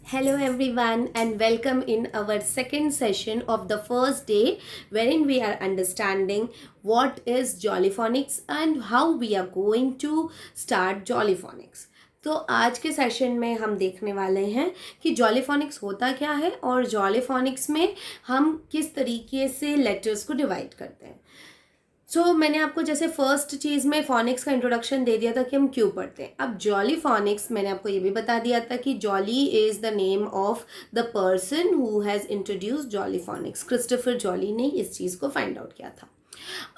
Hello, everyone, and welcome in our second session of the first day, wherein we are understanding what is Jollyphonics and how we are going to start Jollyphonics. तो आज के session में हम देखने वाले हैं कि जॉलीफोनिक्स होता क्या है और जॉलीफोनिक्स में हम किस तरीके से लेटर्स को डिवाइड करते हैं। मैंने आपको जैसे फर्स्ट चीज़ में फोनिक्स का इंट्रोडक्शन दे दिया था कि हम क्यों पढ़ते हैं। अब जॉली फोनिक्स मैंने आपको ये भी बता दिया था कि jolly is the name of the person who has introduce jolly phoenix. Christopher jolly ने इस चीज़ को फाइंड आउट किया था।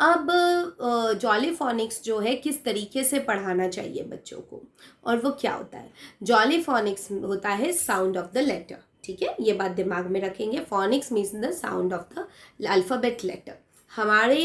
अब जॉली फोनिक्स जो है किस तरीके से पढ़ाना चाहिए बच्चों को और वो क्या होता है। जॉली फोनिक्स होता है साउंड ऑफ द लेटर। ठीक है, ये बात दिमाग में रखेंगे। Phonics means the sound of the alphabet letter. हमारे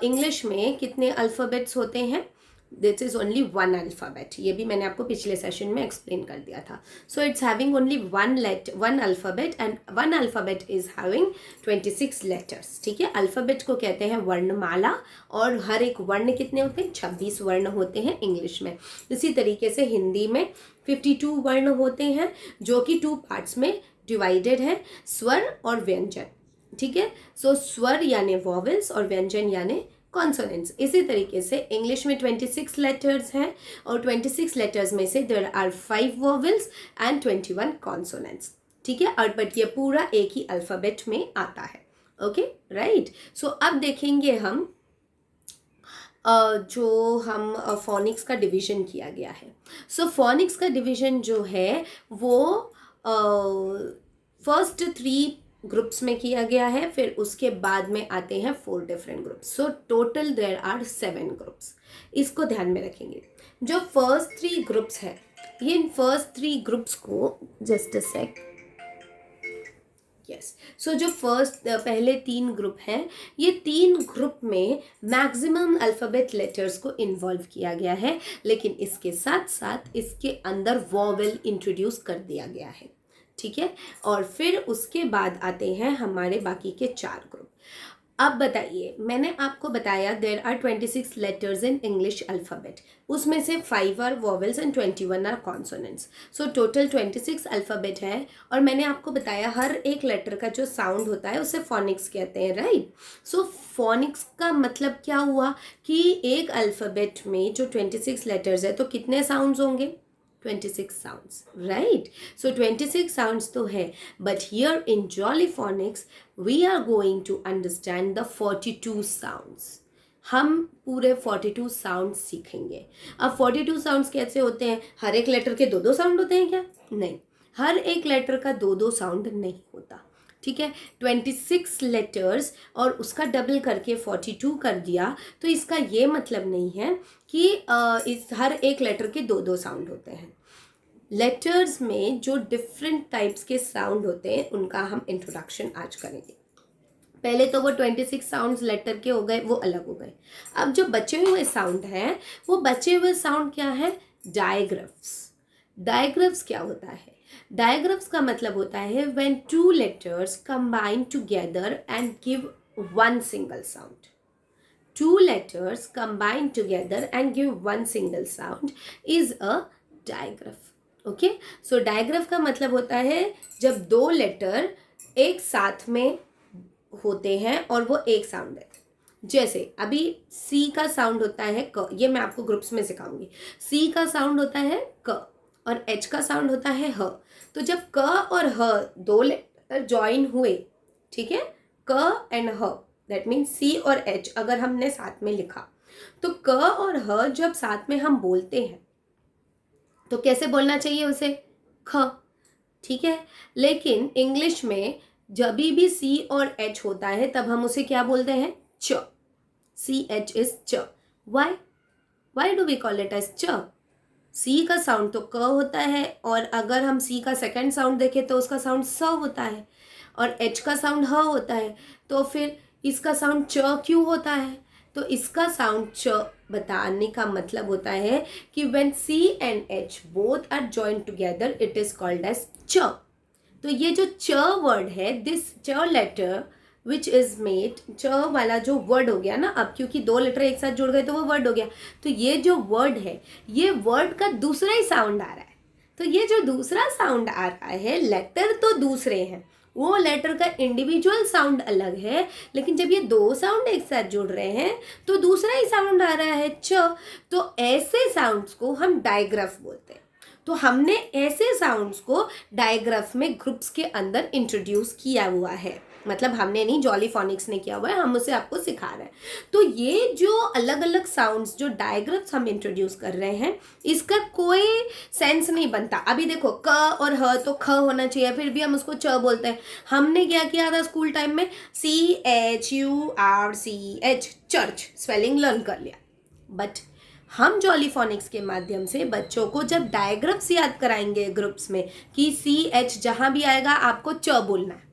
इंग्लिश में कितने अल्फ़ाबेट्स होते हैं? This is only one alphabet. ये भी मैंने आपको पिछले सेशन में एक्सप्लेन कर दिया था। So it's having only one alphabet and one alphabet is having 26 letters. ठीक है, अल्फ़ाबेट को कहते हैं वर्णमाला और हर एक वर्ण कितने होते हैं? 26 वर्ण होते हैं इंग्लिश में। इसी तरीके से हिंदी में 52 वर्ण होते हैं जो कि 2 पार्ट्स में डिवाइडेड है, स्वर और व्यंजन। ठीक है, सो स्वर यानी वॉवेल्स और व्यंजन यानी कॉन्सोनेंट्स। इसी तरीके से इंग्लिश में 26 लेटर्स हैं और 26 लेटर्स में से there are 5 vowels and 21 consonants. ठीक है, और बट ये पूरा एक ही अल्फ़ाबेट में आता है। Okay, right. सो अब देखेंगे हम जो हम फोनिक्स का डिवीज़न किया गया है। सो फोनिक्स का डिवीज़न जो है वो फर्स्ट 3 ग्रुप्स में किया गया है, फिर उसके बाद में आते हैं 4 different groups. So total there are 7 groups. इसको ध्यान में रखेंगे। जो फर्स्ट 3 ग्रुप्स है, ये फर्स्ट 3 ग्रुप्स को just a sec yes so जो पहले 3 ग्रुप हैं, ये 3 ग्रुप में मैक्सिमम अल्फ़ाबेट लेटर्स को इन्वॉल्व किया गया है, लेकिन इसके साथ साथ इसके अंदर वॉवेल इंट्रोड्यूस कर दिया गया है। ठीक है, और फिर उसके बाद आते हैं हमारे बाकी के 4 ग्रुप। अब बताइए, मैंने आपको बताया there are 26 letters in English alphabet, उसमें से 5 are vowels and 21 are consonants. So total 26 alphabet है और मैंने आपको बताया हर एक लेटर का जो साउंड होता है उसे फोनिक्स कहते हैं, राइट। सो फोनिक्स का मतलब क्या हुआ कि एक अल्फ़ाबेट में जो 26 लेटर्स है तो कितने साउंड्स होंगे? 26 sounds, right? So 26 sounds तो है, but here in Jollyphonics we are going to understand the 42 sounds. हम पूरे 42 साउंड सीखेंगे। अब 42 साउंड्स कैसे होते हैं? हर एक लेटर के 2-2 साउंड होते हैं क्या? नहीं, हर एक लेटर का 2-2 साउंड नहीं होता। ठीक है, 26 लेटर्स और उसका डबल करके 42 कर दिया, तो इसका ये मतलब नहीं है कि इस हर एक लेटर के 2-2 साउंड होते हैं। लेटर्स में जो डिफरेंट टाइप्स के साउंड होते हैं उनका हम इंट्रोडक्शन आज करेंगे। पहले तो वो 26 साउंड्स लेटर के हो गए, वो अलग हो गए। अब जो बचे हुए साउंड हैं, वो बचे हुए साउंड क्या है? डायग्राफ्स। डायग्राफ्स क्या होता है? डायग्राफ्स का मतलब होता है when 2 letters combine together and give one single sound. 2 letters combine together and give one single sound is a digraph. Okay, so digraph का मतलब होता है जब 2 लेटर एक साथ में होते हैं और वो एक साउंड है। जैसे अभी सी का साउंड होता है क, ये मैं आपको ग्रुप्स में सिखाऊंगी। सी का साउंड होता है क और एच का साउंड होता है ह। तो जब क और ह 2 लेटर ज्वाइन हुए, ठीक है, क एंड ह, दैट मीन्स सी और एच अगर हमने साथ में लिखा, तो क और ह जब साथ में हम बोलते हैं तो कैसे बोलना चाहिए उसे? ख। ठीक है, लेकिन इंग्लिश में जब भी सी और एच होता है तब हम उसे क्या बोलते हैं? च। सी एच इज च। Why do we call it as च? सी का साउंड तो क होता है और अगर हम सी का सेकंड साउंड देखें तो उसका साउंड स होता है और एच का साउंड ह होता है, तो फिर इसका साउंड च क्यों होता है? तो इसका साउंड च बताने का मतलब होता है कि when C and H both are joined together it is called as च। तो ये जो च वर्ड है, दिस च लेटर विच इज मेड, च वाला जो वर्ड हो गया ना, अब क्योंकि 2 लेटर एक साथ जुड़ गए तो वो वर्ड हो गया, तो ये जो वर्ड है, ये वर्ड का दूसरा ही साउंड आ रहा है। तो ये जो दूसरा साउंड आ रहा है, लेटर तो दूसरे हैं, वो लेटर का इंडिविजुअल साउंड अलग है, लेकिन जब ये दो साउंड एक साथ जुड़ रहे हैं तो दूसरा ही साउंड आ रहा है च। तो ऐसे साउंड्स को हम डायग्राफ बोलते हैं। तो हमने ऐसे साउंड्स को डायग्राफ में ग्रुप्स के अंदर इंट्रोड्यूस किया हुआ है, मतलब हमने नहीं, जॉलीफोनिक्स ने किया हुआ है, हम उसे आपको सिखा रहे हैं। तो ये जो अलग अलग साउंड्स जो डायग्राफ्स हम इंट्रोड्यूस कर रहे हैं, इसका कोई सेंस नहीं बनता। अभी देखो क और ह तो ख होना चाहिए, फिर भी हम उसको च बोलते हैं। हमने क्या किया था स्कूल टाइम में, CHURCH, चर्च स्पेलिंग लर्न कर लिया। बट हम जॉलीफोनिक्स के माध्यम से बच्चों को जब डायग्राफ्स याद कराएंगे ग्रुप्स में कि CH जहाँ भी आएगा आपको च बोलना है,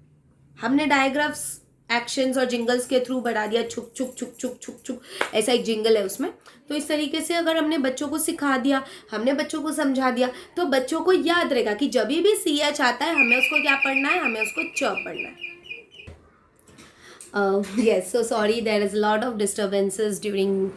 हमने डायग्राफ्स एक्शंस और जिंगल्स के थ्रू बढ़ा दिया, छुक छुक छुक छुक छुक छुक, ऐसा एक जिंगल है उसमें। तो इस तरीके से अगर हमने बच्चों को सिखा दिया, हमने बच्चों को समझा दिया, तो बच्चों को याद रहेगा कि जब भी CH आता है हमें उसको क्या पढ़ना है, हमें उसको च पढ़ना है। Yes, so sorry, there is a lot of disturbances during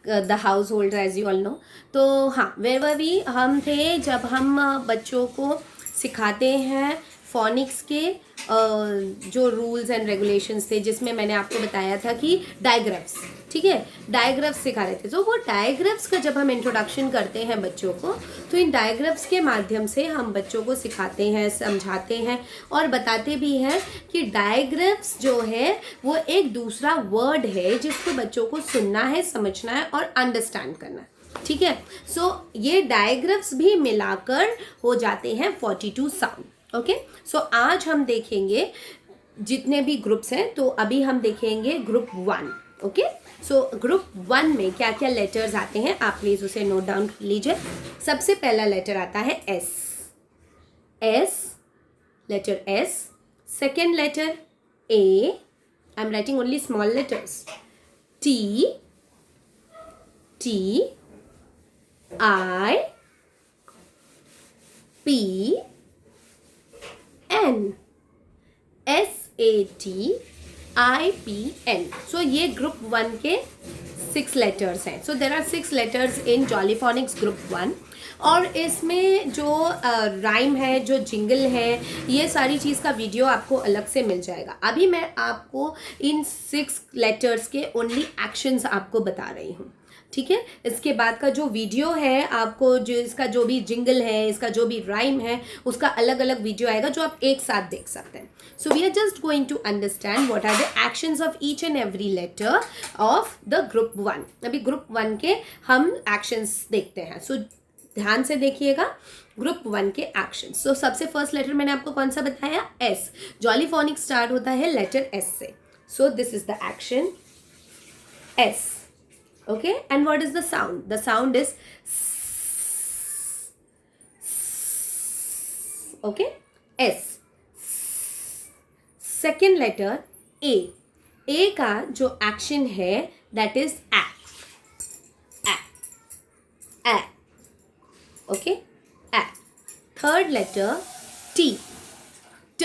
the household as you all know. तो हाँ, where were we? हम थे जब हम बच्चों को सिखाते हैं फोनिक्स के जो रूल्स एंड रेगुलेशंस थे, जिसमें मैंने आपको बताया था कि डायग्राफ्स, ठीक है, डायग्राफ्स सिखा रहे थे। तो वो डायग्राफ्स का जब हम इंट्रोडक्शन करते हैं बच्चों को, तो इन डायग्राफ्स के माध्यम से हम बच्चों को सिखाते हैं, समझाते हैं और बताते भी हैं कि डायग्राफ्स जो है वो एक दूसरा वर्ड है जिसको बच्चों को सुनना है, समझना है और अंडरस्टैंड करना है, ठीक है। सो ये डायग्राफ्स भी मिलाकर हो जाते हैं 42 साउंड। ओके, सो आज हम देखेंगे जितने भी ग्रुप्स हैं। तो अभी हम देखेंगे ग्रुप 1। ओके, सो ग्रुप 1 में क्या क्या लेटर्स आते हैं, आप प्लीज उसे नोट डाउन कर लीजिए। सबसे पहला लेटर आता है S, letter S. Second letter A, I am writing only small letters. T, I, P, N, SATIPN। So ये ग्रुप 1 के 6 लेटर्स हैं। सो देर आर 6 लेटर्स इन जॉलीफोनिक्स ग्रुप 1। और इसमें जो राइम है, जो जिंगल है, ये सारी चीज़ का वीडियो आपको अलग से मिल जाएगा। अभी मैं आपको इन 6 लेटर्स के ओनली एक्शंस आपको बता रही हूँ, ठीक है। इसके बाद का जो वीडियो है, आपको जो इसका जो भी जिंगल है, इसका जो भी राइम है, उसका अलग अलग वीडियो आएगा जो आप एक साथ देख सकते हैं। So we are just going to understand what are the actions of each and every letter of the group 1। अभी ग्रुप 1 के हम एक्शंस देखते हैं। सो ध्यान से देखिएगा ग्रुप 1 के एक्शंस। सो सबसे फर्स्ट लेटर मैंने आपको कौन सा बताया, एस। जॉलीफोनिक स्टार्ट होता है लेटर एस से। So this is the action S. Okay, and what is the sound? The sound is S. Okay, S. Second letter A. A का जो action है that is A. Okay, A. Third letter T. T.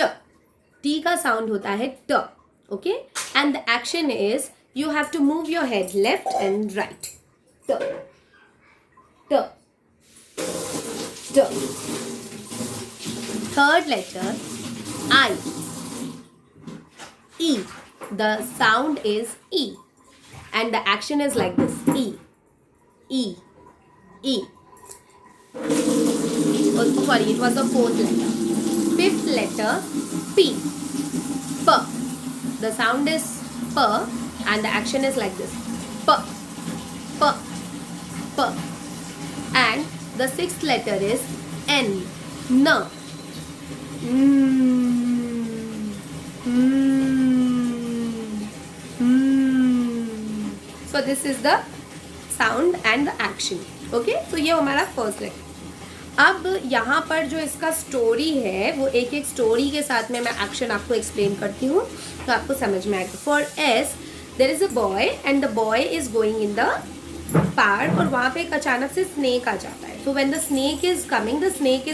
T का sound होता है T. Okay, and the action is you have to move your head left and right. T. T. T. Third letter I. E. The sound is E. And the action is like this. E. E. E. Oh, sorry, it was the fourth letter. Fifth letter P. P. The sound is P. And the action is like this. P, P, P. And the sixth letter is N. N. So this is the sound and the action. Okay? So ये हमारा first letter. अब यहाँ पर जो इसका story है, वो एक एक स्टोरी के साथ में मैं एक्शन आपको एक्सप्लेन करती हूँ तो आपको समझ में आएगा। For S, there is a boy and the boy is going in the park और वहाँ पे एक अचानक से स्नेक आ जाता है। So when the snake is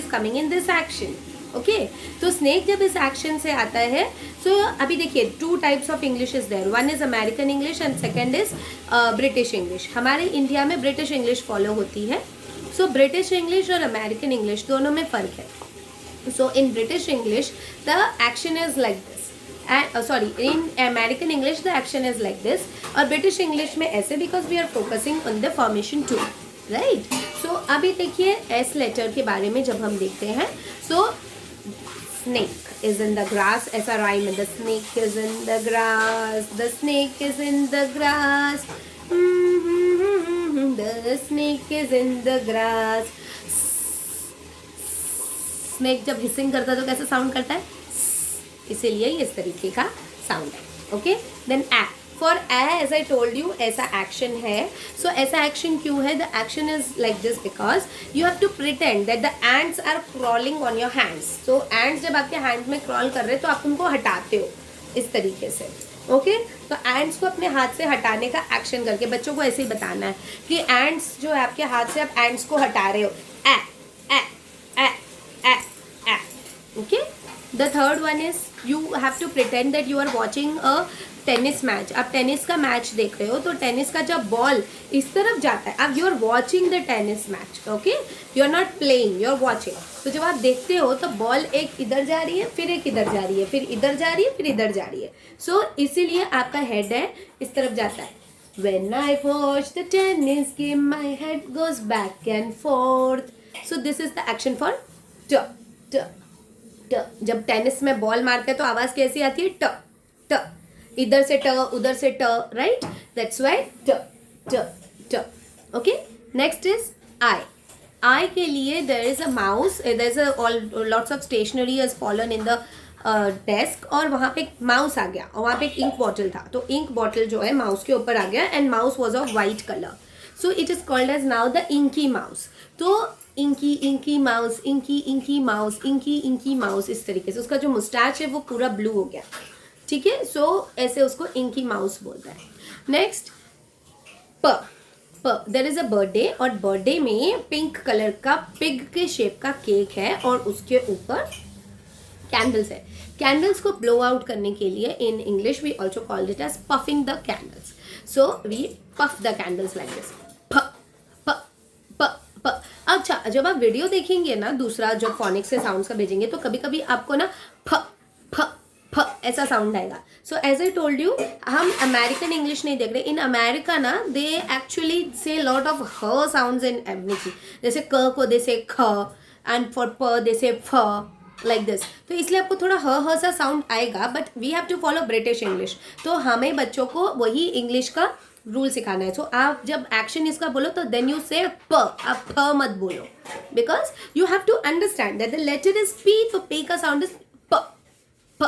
coming in this action. Okay, तो स्नेक जब इस एक्शन से आता है, सो अभी देखिए 2 types of English is there. One is American English and second is British English. हमारे इंडिया में ब्रिटिश इंग्लिश फॉलो होती है। सो ब्रिटिश इंग्लिश और अमेरिकन इंग्लिश दोनों में फ़र्क है. So in British English the action is like this, and in American English the action is like this, और British English में ऐसे, because we are focusing on the formation too, right? So अभी देखिए S letter के बारे में जब हम देखते हैं, so snake is in the grass, ऐसा rhyme है, the snake is in the grass, the snake is in the grass, the snake is in the grass. Snake जब हिसिंग करता है तो कैसे साउंड करता है, इसीलिए इस तरीके का साउंड है. Okay, then A, for A as I told you ऐसा एक्शन है. सो ऐसा एक्शन क्यों है, the action is like this because you have to pretend that the ants are crawling on your hands. So ants जब आपके hand में crawl कर रहे हैं तो आप उनको हटाते हो इस तरीके से. ओके, तो एंड्स को अपने हाथ से हटाने का एक्शन करके बच्चों को ऐसे ही बताना है कि एंड्स जो है आपके हाथ से, आप एंड्स को हटा रहे हो. ए ए ए Okay, the third one is you have to pretend that you are watching a tennis match. आप टेनिस का मैच देख रहे हो, तो टेनिस का जब बॉल इस तरफ जाता है, अब you are watching the tennis match. Okay, you are not playing, you are watching. तो जब आप देखते हो तो बॉल एक इधर जा रही है, फिर एक इधर जा रही है, फिर इधर जा रही है, फिर इधर जा रही है. सो इसीलिए आपका हेड है इस तरफ जाता है. When I watch the tennis game, my head goes back and forth. So this is the action for t. जब टेनिस में बॉल मारते हैं तो आवाज कैसी आती है, ट ट, इधर से ट उधर से ट, राइट? दैट्स वाई ट ट ट. Okay, next is I. I के लिए there is a mouse, there is a lots of stationery is fallen in the desk, और वहाँ पे एक माउस आ गया, और वहाँ पे एक इंक बॉटल था, तो इंक बॉटल जो है माउस के ऊपर आ गया, and mouse was of white colour. So it is called as now the inky mouse. तो inky inky mouse, inky inky mouse, inky inky mouse, इस तरीके से उसका जो मुस्टैच है वो पूरा ब्लू हो गया. ठीक है, सो ऐसे उसको इंकी माउस बोलता है. नेक्स्ट प. प, देयर इज अ बर्थडे, और बर्थडे में पिंक कलर का पिग के शेप का केक है, और उसके ऊपर कैंडल्स है. कैंडल्स को ब्लो आउट करने के लिए in English we also called it as puffing the candles. So we puff the candles like this. अच्छा, जब आप वीडियो देखेंगे ना, दूसरा जब फोनिक्स से साउंड का भेजेंगे, तो कभी कभी आपको ना फ फ फ ऐसा साउंड आएगा. So as I told you, हम अमेरिकन इंग्लिश नहीं देख रहे. इन अमेरिका ना they actually say lot of ह साउंड्स इन एवरीथिंग. जैसे क को दे से ख, एंड फॉर प दे से फ, लाइक दिस. तो इसलिए आपको थोड़ा ह सा साउंड आएगा, but we have to follow British English. तो हमें बच्चों को वही इंग्लिश का रूल सिखाना है. सो आप जब एक्शन इसका बोलो तो देन यू से प, आप फ मत बोलो, because you have to understand that the letter is P, तो पी का साउंड इज प प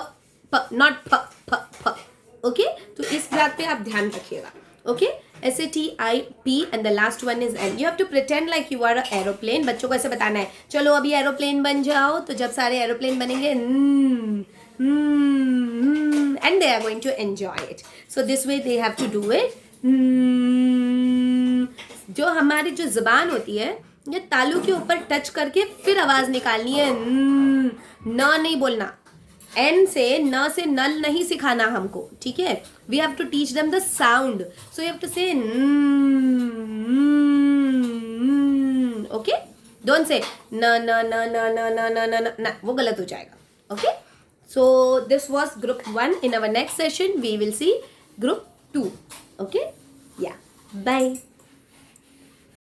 प, नॉट फ फ फ. ओके, तो इस बात पे आप ध्यान रखिएगा. Okay, SATIP and the last one is N. You have to pretend like you are a aeroplane. बच्चों को ऐसे बताना है, चलो अभी एरोप्लेन बन जाओ. तो जब सारे एरोप्लेन बनेंगे, and they are going to enjoy it. So this way they have to do it. जो हमारी जो ज़बान होती है, ये तालू के ऊपर टच करके फिर आवाज़ निकालनी है. न नहीं बोलना. एन से न से नल नहीं सिखाना हमको. ठीक है, we have to teach them the sound. So you have to say. Okay, don't say न न न न न न न न न, वो गलत हो जाएगा. Okay, so this was group 1. In our next session we will see group 2. Okay, yeah, bye.